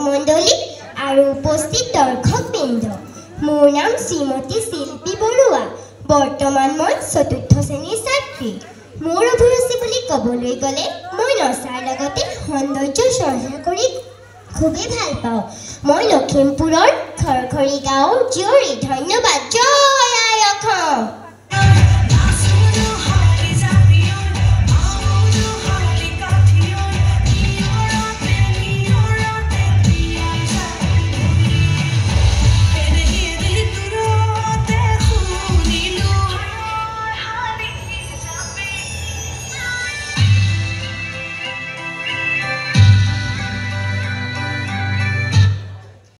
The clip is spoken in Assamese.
মণ্ডলী আৰু উপস্থিত দৰ্শকবৃন্দ, মোৰ নাম শ্ৰীমতী শিল্পী বৰুৱা। বৰ্তমান মই ৪ৰ্থ শ্ৰেণীৰ ছাত্ৰী। মোৰ অভিৰুচি বুলি ক'বলৈ গ'লে মই নচাৰ লগতে সৌন্দৰ্য চৰ্চা কৰি খুবেই ভাল পাওঁ। মই লখিমপুৰৰ খৰখৰী গাঁৱৰ জীয়ৰী। ধন্যবাদ। জয় আই অসম।